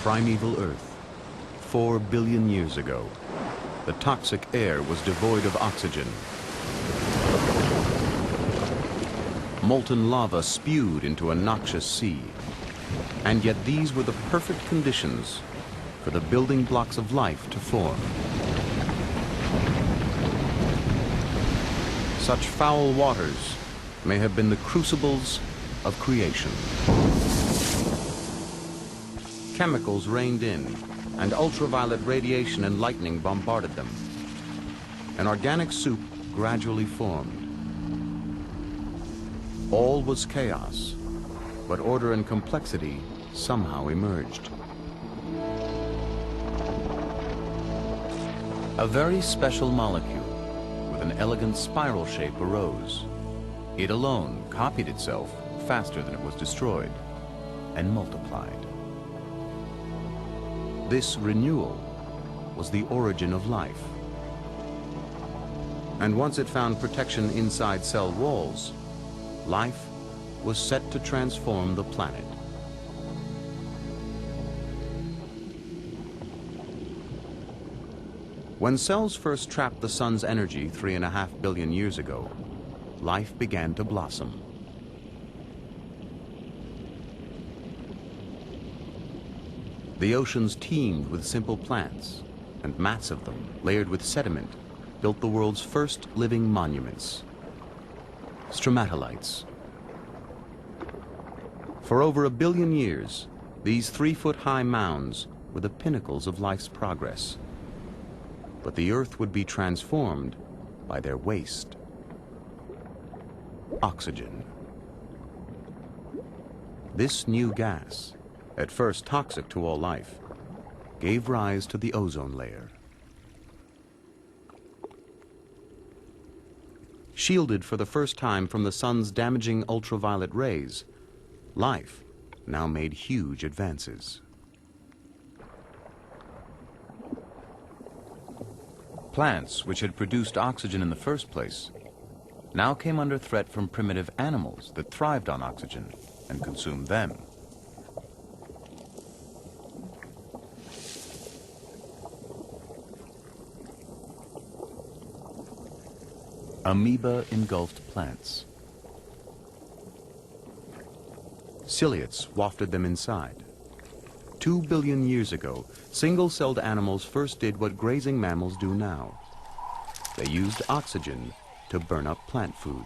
Primeval Earth, 4 billion years ago, the toxic air was devoid of oxygen. Molten lava spewed into a noxious sea, and yet these were the perfect conditions for the building blocks of life to form. Such foul waters may have been the crucibles of creation. Chemicals rained in, and ultraviolet radiation and lightning bombarded them. An organic soup gradually formed. All was chaos, but order and complexity somehow emerged. A very special molecule with an elegant spiral shape arose. It alone copied itself faster than it was destroyed and multiplied. This renewal was the origin of life. And once it found protection inside cell walls, life was set to transform the planet. When cells first trapped the sun's energy 3.5 billion years ago, life began to blossom. The oceans teemed with simple plants, and mats of them, layered with sediment, built the world's first living monuments, stromatolites. For over 1 billion years, these 3-foot-high mounds were the pinnacles of life's progress. But the Earth would be transformed by their waste. Oxygen. This new gas, at first toxic to all life, gave rise to the ozone layer. Shielded for the first time from the sun's damaging ultraviolet rays, life now made huge advances. Plants, which had produced oxygen in the first place, now came under threat from primitive animals that thrived on oxygen and consumed them. Amoeba engulfed plants. Ciliates wafted them inside. 2 billion years ago, single-celled animals first did what grazing mammals do now. They used oxygen to burn up plant food.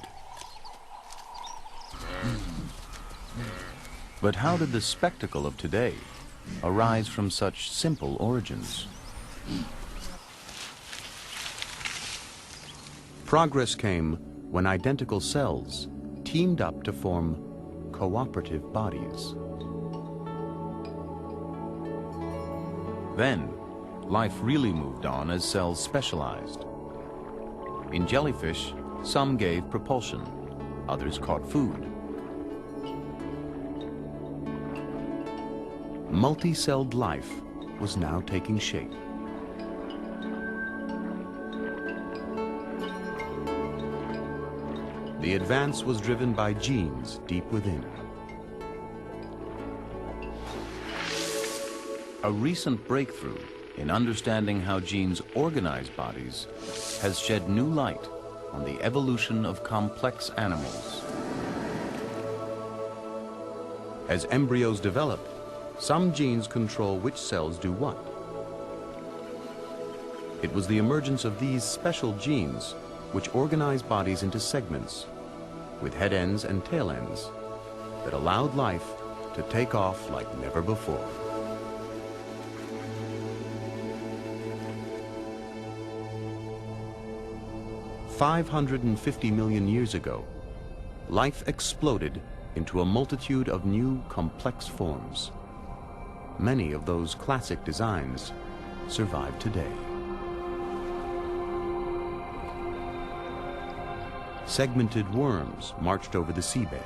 But how did the spectacle of today arise from such simple origins? Progress came when identical cells teamed up to form cooperative bodies. Then, life really moved on as cells specialized. In jellyfish, some gave propulsion, others caught food. Multi-celled life was now taking shape. The advance was driven by genes deep within. A recent breakthrough in understanding how genes organize bodies has shed new light on the evolution of complex animals. As embryos develop, some genes control which cells do what. It was the emergence of these special genes which organize bodies into segments with head ends and tail ends that allowed life to take off like never before. $550 million years ago, life exploded into a multitude of new complex forms. Many of those classic designs survive today. Segmented worms marched over the seabed.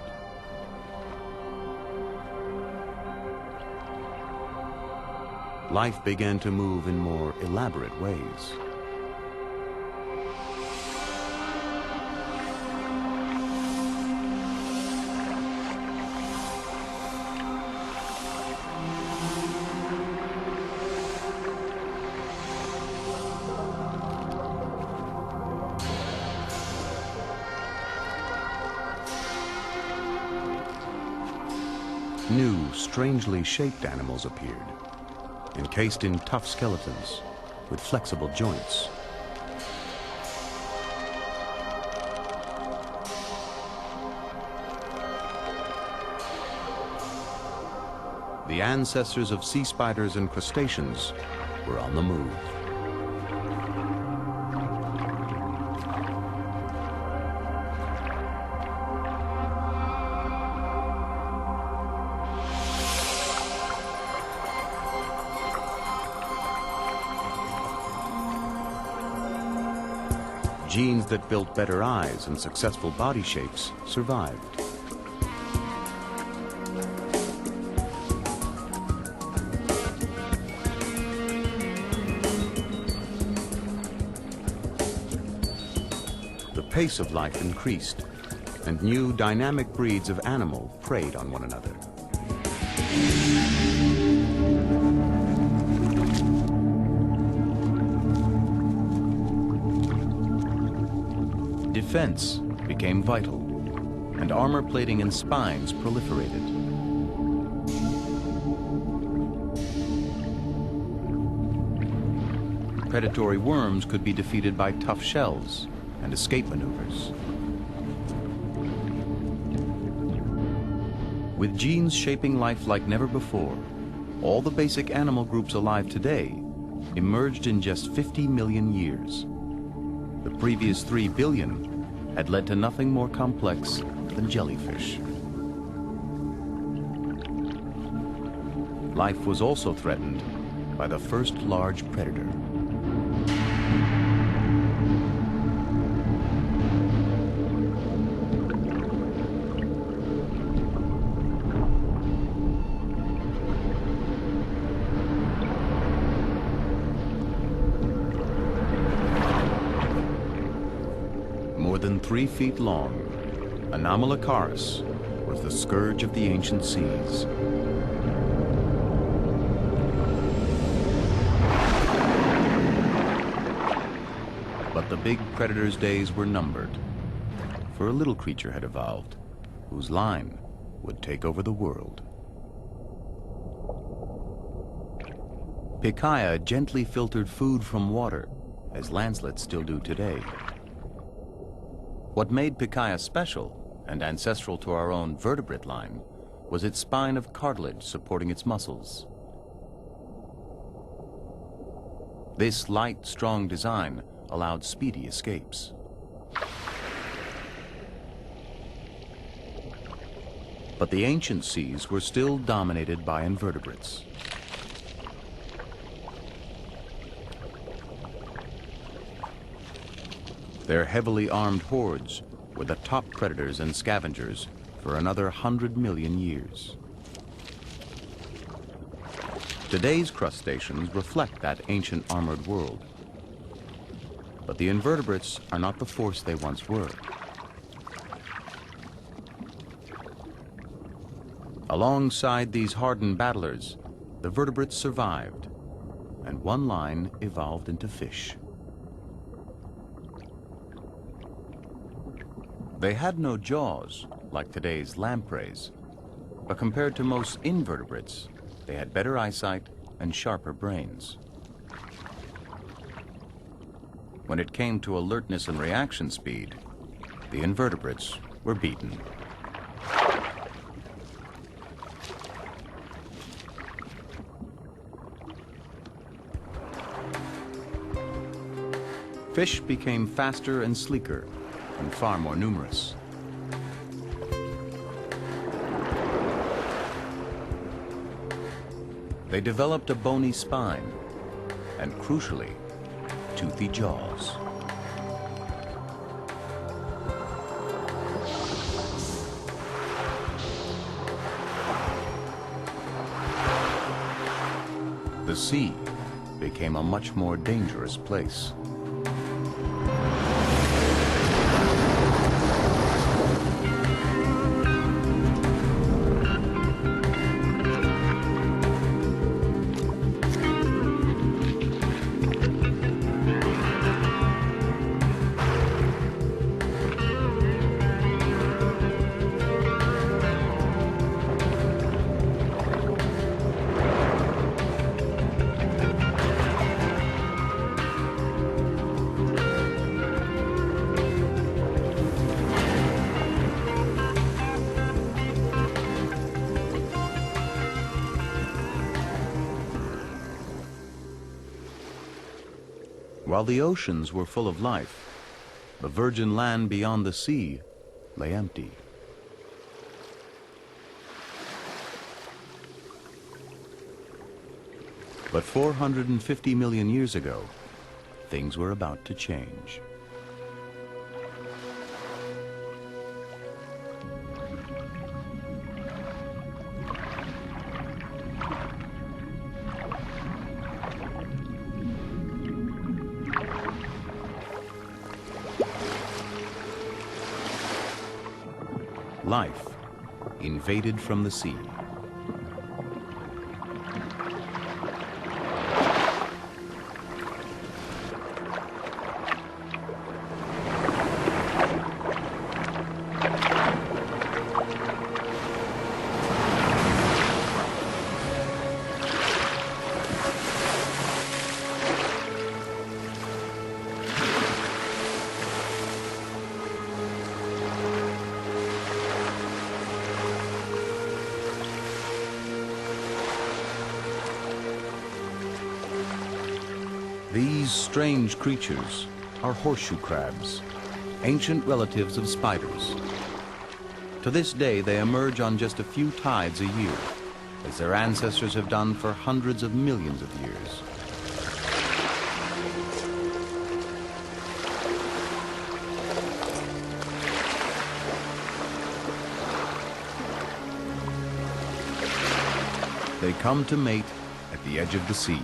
Life began to move in more elaborate ways. new, strangely shaped animals appeared, encased in tough skeletons with flexible joints. The ancestors of sea spiders and crustaceans were on the move. Genes that built better eyes and successful body shapes survived. The pace of life increased, and new dynamic breeds of animal preyed on one another. Defense became vital, and armor plating and spines proliferated. Predatory worms could be defeated by tough shells and escape maneuvers. With genes shaping life like never before, all the basic animal groups alive today emerged in just 50 million years. The previous 3 billion had led to nothing more complex than jellyfish. Life was also threatened by the first large predator. More than 3 feet long, Anomalocaris was the scourge of the ancient seas. But the big predator's days were numbered, for a little creature had evolved, whose line would take over the world. Picaia gently filtered food from water, as landslets still do today. What made Picaia special and ancestral to our own vertebrate line was its spine of cartilage supporting its muscles. This light, strong design allowed speedy escapes. But the ancient seas were still dominated by invertebrates. Their heavily armed hordes were the top predators and scavengers for another 100 million years. Today's crustaceans reflect that ancient armored world. But the invertebrates are not the force they once were. Alongside these hardened battlers, the vertebrates survived, and one line evolved into fish. They had no jaws, like today's lampreys, but compared to most invertebrates, they had better eyesight and sharper brains. When it came to alertness and reaction speed, the invertebrates were beaten. Fish became faster and sleeker, and far more numerous. They developed a bony spine and, crucially, toothy jaws. The sea became a much more dangerous place. While the oceans were full of life, the virgin land beyond the sea lay empty. But 450 million years ago, things were about to change. Life invaded from the sea. These strange creatures are horseshoe crabs, ancient relatives of spiders. To this day, they emerge on just a few tides a year, as their ancestors have done for hundreds of millions of years. They come to mate at the edge of the sea.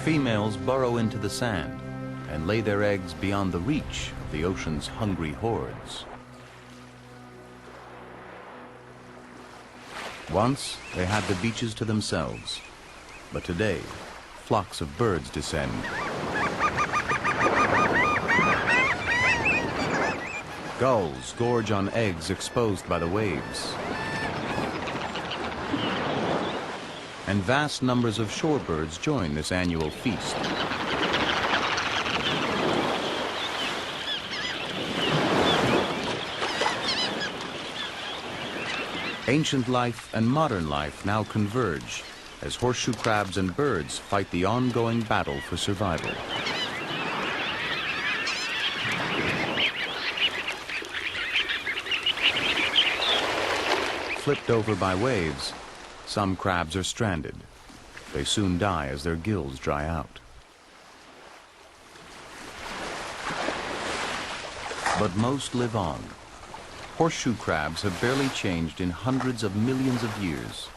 Females burrow into the sand and lay their eggs beyond the reach of the ocean's hungry hordes. Once, they had the beaches to themselves, but today, flocks of birds descend. Gulls gorge on eggs exposed by the waves. And vast numbers of shorebirds join this annual feast. Ancient life and modern life now converge as horseshoe crabs and birds fight the ongoing battle for survival. Flipped over by waves, some crabs are stranded. They soon die as their gills dry out. But most live on. Horseshoe crabs have barely changed in hundreds of millions of years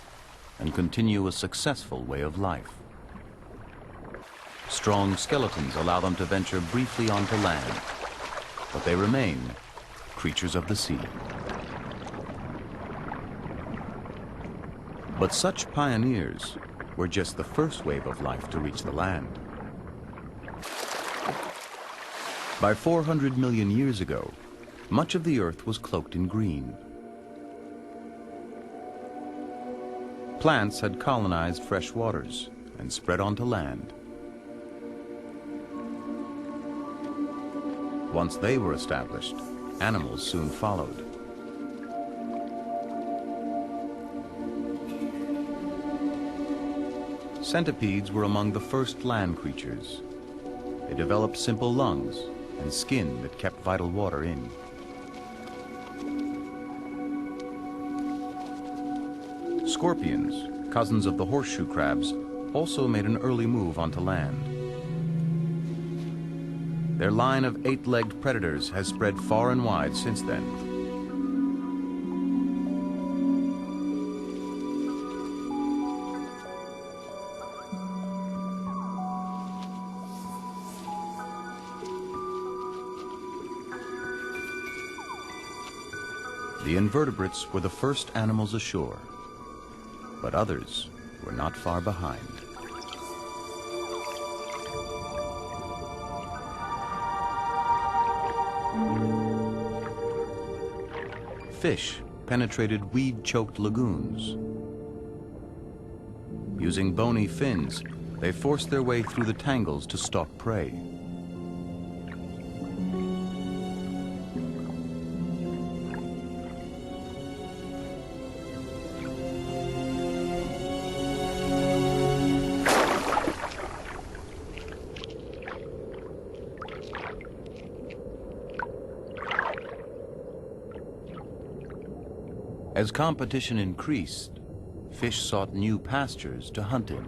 and continue a successful way of life. Strong skeletons allow them to venture briefly onto land, but they remain creatures of the sea. But such pioneers were just the first wave of life to reach the land. By 400 million years ago, much of the earth was cloaked in green. Plants had colonized fresh waters and spread onto land. Once they were established, animals soon followed. Centipedes were among the first land creatures. They developed simple lungs and skin that kept vital water in. Scorpions, cousins of the horseshoe crabs, also made an early move onto land. Their line of 8-legged predators has spread far and wide since then. The invertebrates were the first animals ashore, but others were not far behind. Fish penetrated weed-choked lagoons. Using bony fins, they forced their way through the tangles to stalk prey. As competition increased, fish sought new pastures to hunt in.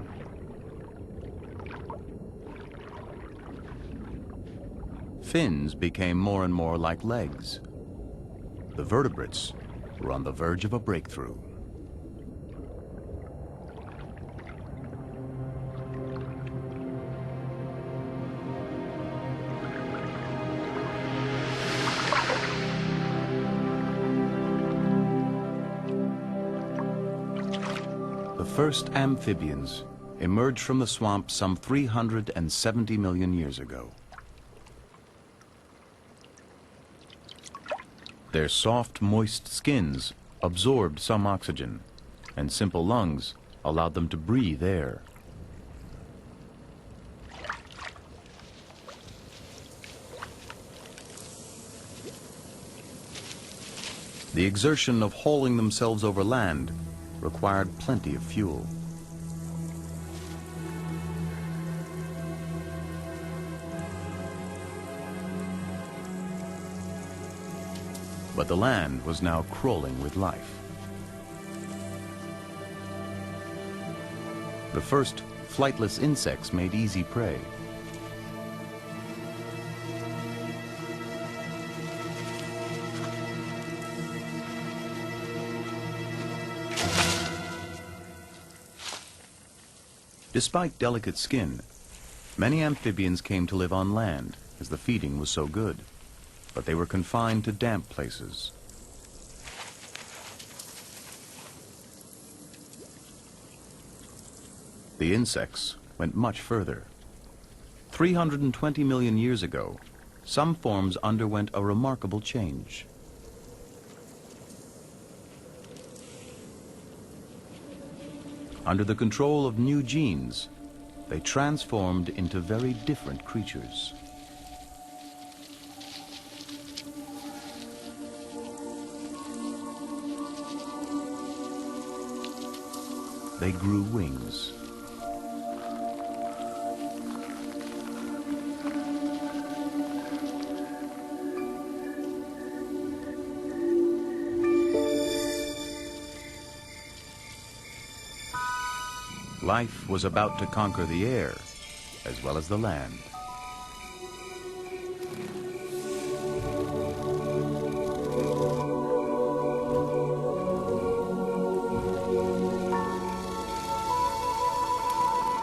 Fins became more and more like legs. The vertebrates were on the verge of a breakthrough. The first amphibians emerged from the swamp some 370 million years ago. Their soft, moist skins absorbed some oxygen, and simple lungs allowed them to breathe air. The exertion of hauling themselves over land required plenty of fuel. But the land was now crawling with life. The first flightless insects made easy prey. Despite delicate skin, many amphibians came to live on land as the feeding was so good, but they were confined to damp places. The insects went much further. 320 million years ago, some forms underwent a remarkable change. Under the control of new genes, they transformed into very different creatures. They grew wings. Life was about to conquer the air as well as the land.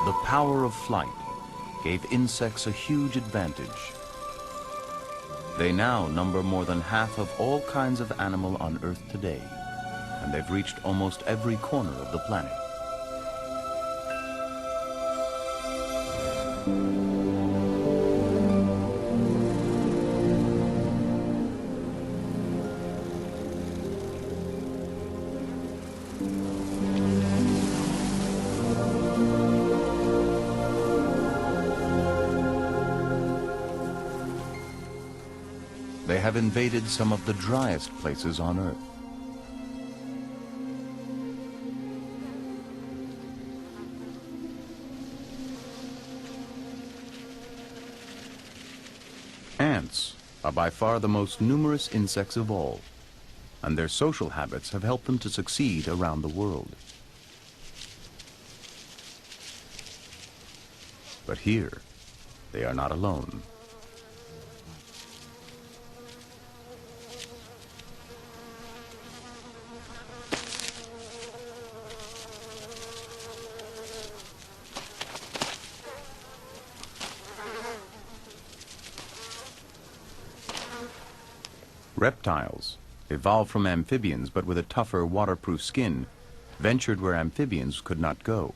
The power of flight gave insects a huge advantage. They now number more than half of all kinds of animal on Earth today, and they've reached almost every corner of the planet. They have invaded some of the driest places on Earth. Ants are by far the most numerous insects of all, and their social habits have helped them to succeed around the world. But here, they are not alone. Reptiles, evolved from amphibians but with a tougher, waterproof skin, ventured where amphibians could not go.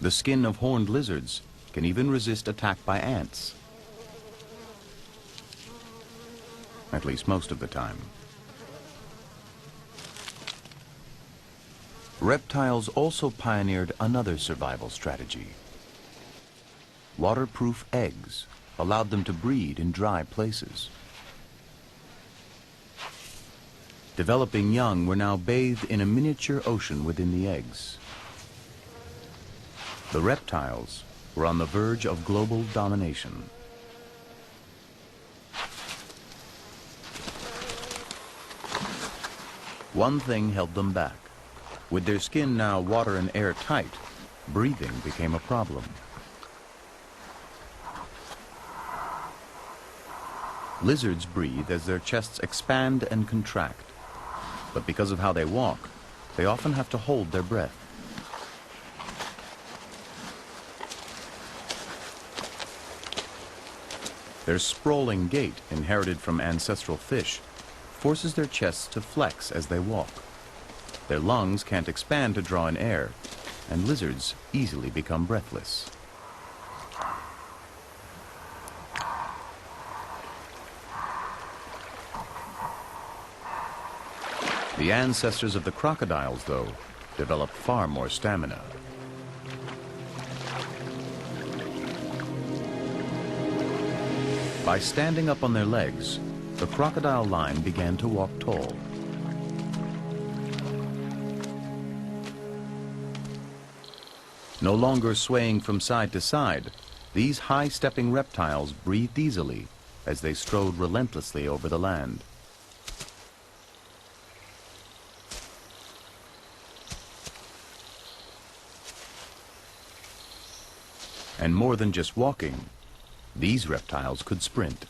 The skin of horned lizards can even resist attack by ants. At least most of the time. Reptiles also pioneered another survival strategy. Waterproof eggs allowed them to breed in dry places. Developing young were now bathed in a miniature ocean within the eggs. The reptiles were on the verge of global domination. One thing held them back. With their skin now water and air tight, breathing became a problem. Lizards breathe as their chests expand and contract. But because of how they walk, they often have to hold their breath. Their sprawling gait, inherited from ancestral fish, forces their chests to flex as they walk. Their lungs can't expand to draw in air, and lizards easily become breathless. The ancestors of the crocodiles, though, developed far more stamina. By standing up on their legs, the crocodile line began to walk tall. No longer swaying from side to side, these high-stepping reptiles breathed easily as they strode relentlessly over the land. And more than just walking, these reptiles could sprint.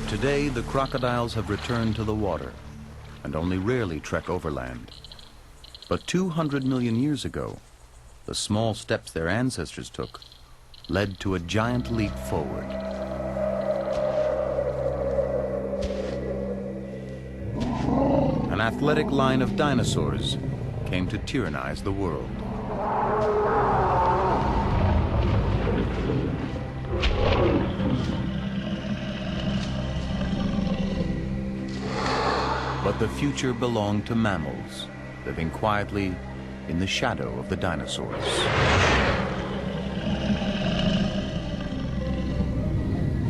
Today, the crocodiles have returned to the water and only rarely trek overland. But 200 million years ago, the small steps their ancestors took led to a giant leap forward. An athletic line of dinosaurs came to tyrannize the world. But the future belonged to mammals, living quietly in the shadow of the dinosaurs.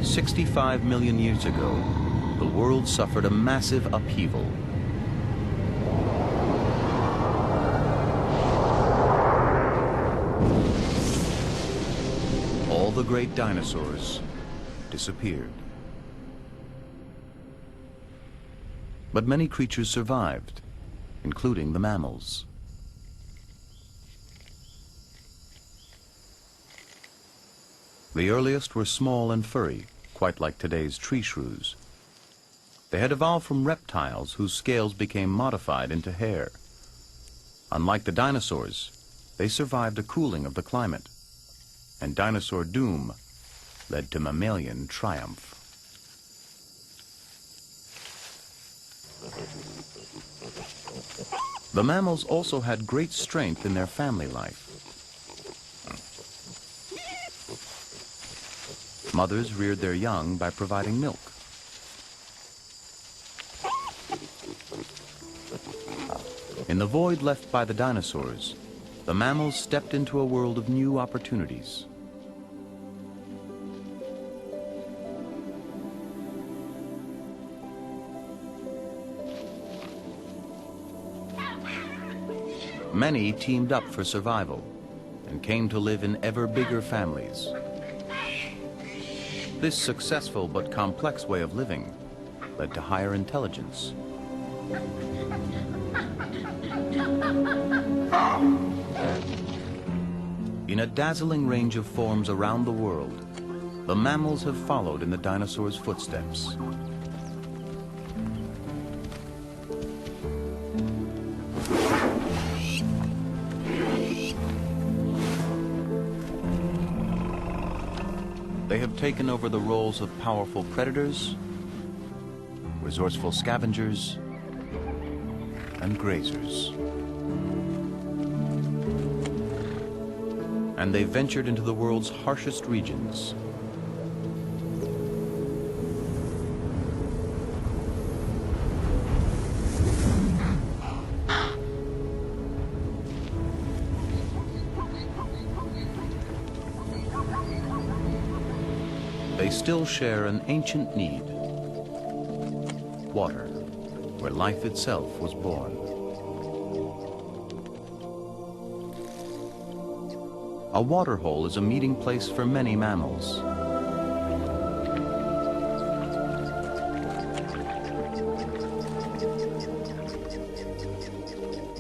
"65 million years ago, the world suffered a massive upheaval. All the great dinosaurs disappeared. But many creatures survived, including the mammals. The earliest were small and furry, quite like today's tree shrews. They had evolved from reptiles whose scales became modified into hair. Unlike the dinosaurs, they survived a cooling of the climate, and dinosaur doom led to mammalian triumph. The mammals also had great strength in their family life. Mothers reared their young by providing milk. In the void left by the dinosaurs, the mammals stepped into a world of new opportunities. Many teamed up for survival and came to live in ever bigger families. This successful but complex way of living led to higher intelligence. In a dazzling range of forms around the world, the mammals have followed in the dinosaurs' footsteps. They have taken over the roles of powerful predators, resourceful scavengers, and grazers. And they ventured into the world's harshest regions. They still share an ancient need: water, where life itself was born. A waterhole is a meeting place for many mammals.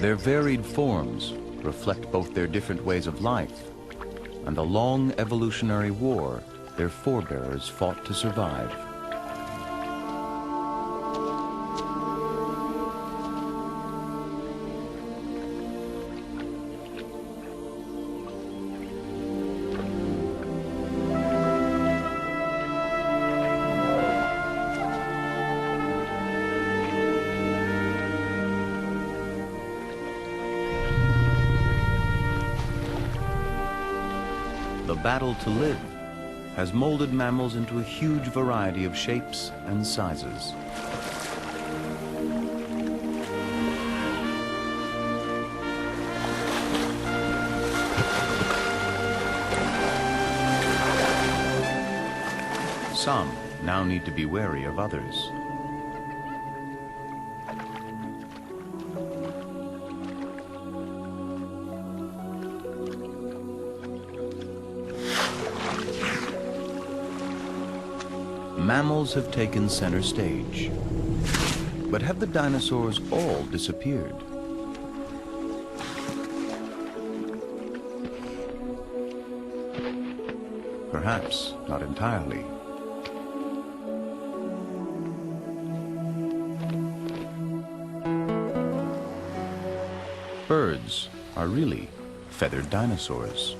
Their varied forms reflect both their different ways of life and the long evolutionary war their forebears fought to survive. The battle to live has molded mammals into a huge variety of shapes and sizes. Some now need to be wary of others. Mammals have taken center stage. But have the dinosaurs all disappeared? Perhaps not entirely. Birds are really feathered dinosaurs.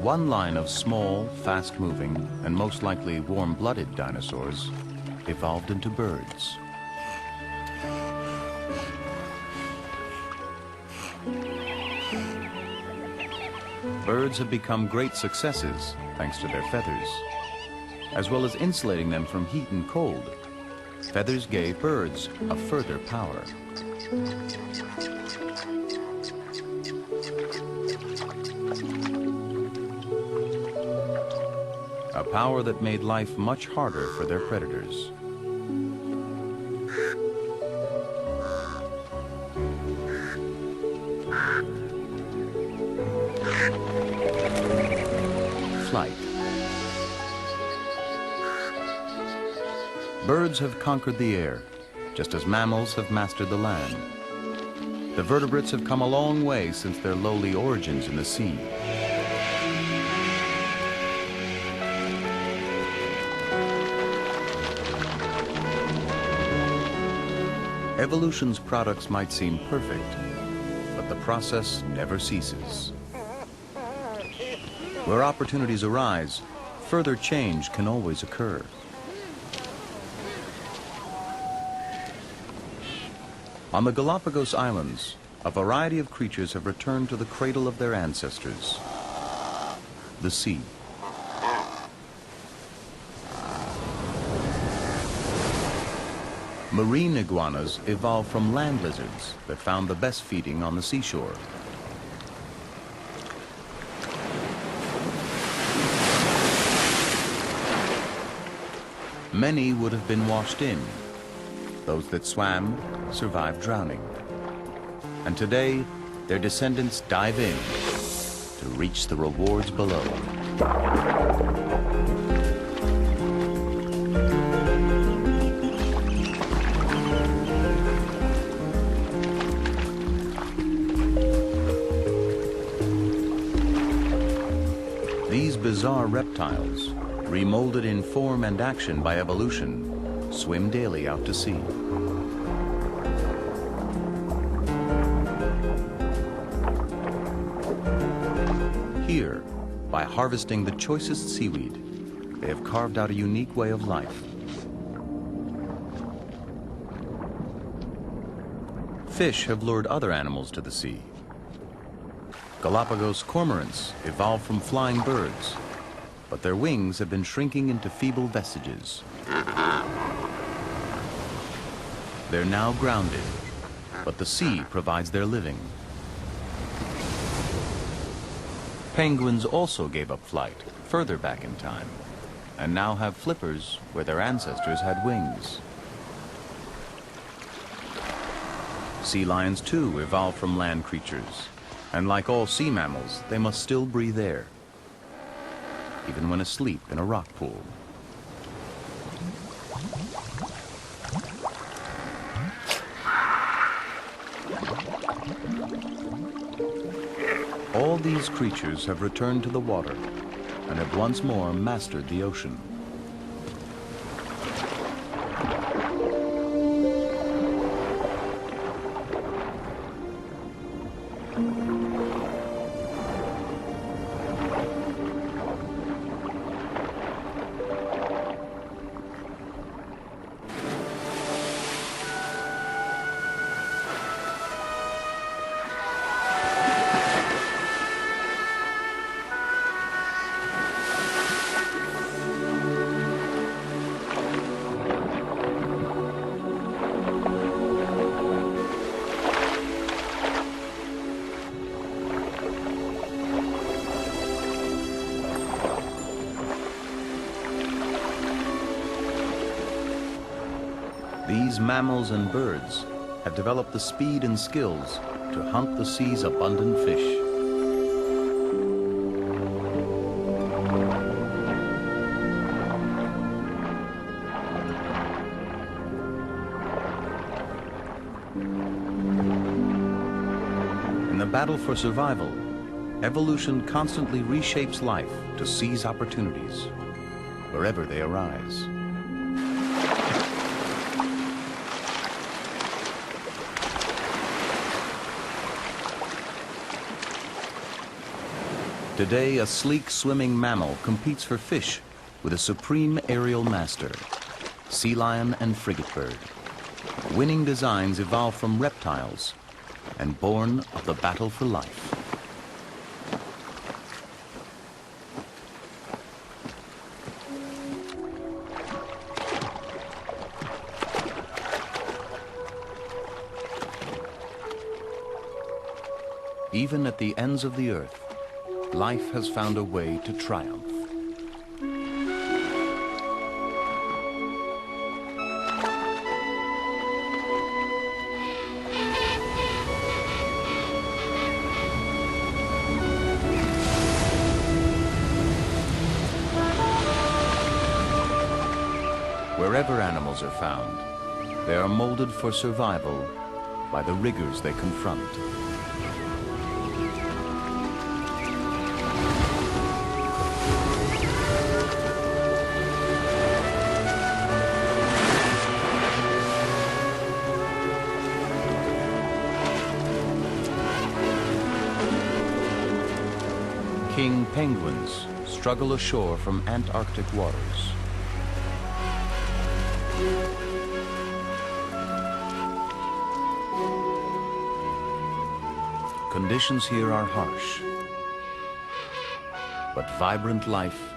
One line of small, fast-moving, and most likely warm-blooded dinosaurs evolved into birds. Birds have become great successes thanks to their feathers. As well as insulating them from heat and cold, feathers gave birds a further power. A power that made life much harder for their predators. Flight. Birds have conquered the air, just as mammals have mastered the land. The vertebrates have come a long way since their lowly origins in the sea. Evolution's products might seem perfect, but the process never ceases. Where opportunities arise, further change can always occur. On the Galapagos Islands, a variety of creatures have returned to the cradle of their ancestors, the sea. Marine iguanas evolved from land lizards that found the best feeding on the seashore. Many would have been washed in. Those that swam survived drowning. And today, their descendants dive in to reach the rewards below. These bizarre reptiles, remolded in form and action by evolution, swim daily out to sea. Here, by harvesting the choicest seaweed, they have carved out a unique way of life. Fish have lured other animals to the sea. Galapagos cormorants evolved from flying birds, but their wings have been shrinking into feeble vestiges. They're now grounded, but the sea provides their living. Penguins also gave up flight further back in time, and now have flippers where their ancestors had wings. Sea lions too evolved from land creatures, and like all sea mammals, they must still breathe air, even when asleep in a rock pool. All these creatures have returned to the water and have once more mastered the ocean. These mammals and birds have developed the speed and skills to hunt the sea's abundant fish. In the battle for survival, evolution constantly reshapes life to seize opportunities wherever they arise. Today, a sleek swimming mammal competes for fish with a supreme aerial master, sea lion and frigate bird. Winning designs evolved from reptiles and born of the battle for life. Even at the ends of the earth, life has found a way to triumph. Wherever animals are found, they are molded for survival by the rigors they confront. King penguins struggle ashore from Antarctic waters. Conditions here are harsh, but vibrant life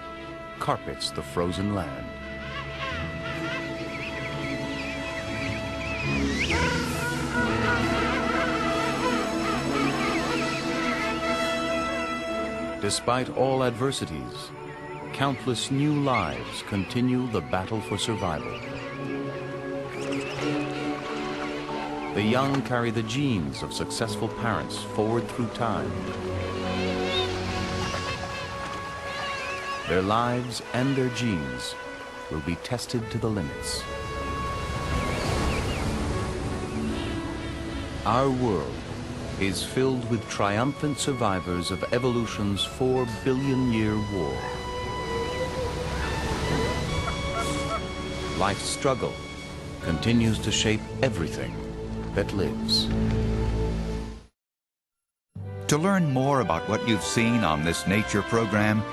carpets the frozen land. Despite all adversities, countless new lives continue the battle for survival. The young carry the genes of successful parents forward through time. Their lives and their genes will be tested to the limits. Our world is filled with triumphant survivors of evolution's 4 billion-year war. Life's struggle continues to shape everything that lives. To learn more about what you've seen on this nature program,